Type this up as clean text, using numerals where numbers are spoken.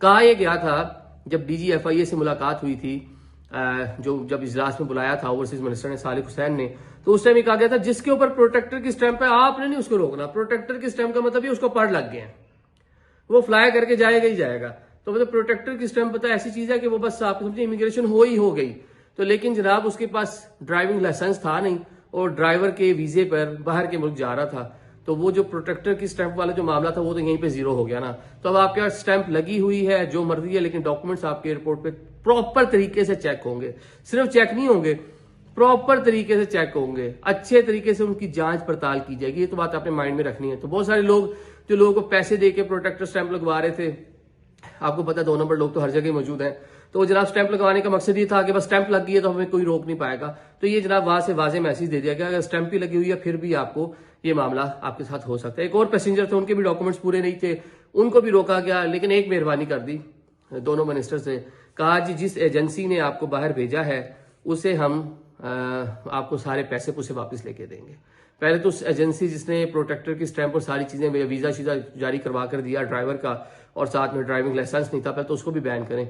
कहा यह गया था जब डीजीएफआईए से मुलाकात हुई थी, जो जब इजलास में बुलाया था ओवरसीज मिनिस्टर ने सालिक हुसैन ने, तो उस टाइम कहा गया था जिसके ऊपर प्रोटेक्टर की स्टैंप है आपने नहीं उसको रोकना। प्रोटेक्टर की स्टैंप का मतलब ही उसको पढ़ लग गए हैं, वो फ्लाई करके जाएगा ही जाएगा। तो मतलब प्रोटेक्टर की स्टैंप पता ऐसी चीज है कि वो बस आप समझिए इमिग्रेशन हो गई। तो लेकिन जनाब उसके पास ड्राइविंग लाइसेंस था नहीं और ड्राइवर के वीजे पर बाहर के मुल्क जा रहा था, तो वो जो प्रोटेक्टर की स्टैंप वाला जो मामला था वो तो यहीं पे जीरो हो गया ना। तो अब आपके पास स्टैंप लगी हुई है जो मर्जी है, लेकिन डॉक्यूमेंट्स आपके एयरपोर्ट पे प्रॉपर तरीके से चेक होंगे। सिर्फ चेक नहीं होंगे, प्रॉपर तरीके से चेक होंगे, अच्छे तरीके से उनकी जांच पड़ताल की जाएगी। ये तो बात आपने माइंड में रखनी है। तो बहुत सारे लोग जो लोगों को पैसे दे के प्रोटेक्टर स्टैंप लगवा रहे थे, आपको पता है 2 नंबर लोग तो हर जगह मौजूद हैं। तो जनाब स्टैंप लगवाने का मकसद ये था कि बस स्टैंप लग गई है तो हमें कोई रोक नहीं पाएगा। तो ये जनाब वहां से वाजे मैसेज दे दिया गया अगर स्टैंप भी लगी हुई है फिर भी आपको ये मामला आपके साथ हो सकता है। एक और पैसेंजर थे, उनके भी डॉक्यूमेंट्स पूरे नहीं थे, उनको भी रोका गया। लेकिन एक मेहरबानी कर दी दोनों मिनिस्टर्स ने, कहा जी जिस एजेंसी ने आपको बाहर भेजा है उसे हम आपको सारे पैसे उसे वापस लेके देंगे। पहले तो उस एजेंसी जिसने प्रोटेक्टर की स्टैंप और सारी चीजें वीजा शीजा जारी करवा कर दिया ड्राइवर का और साथ में ड्राइविंग लाइसेंस नहीं था, पहले तो उसको भी बैन करें।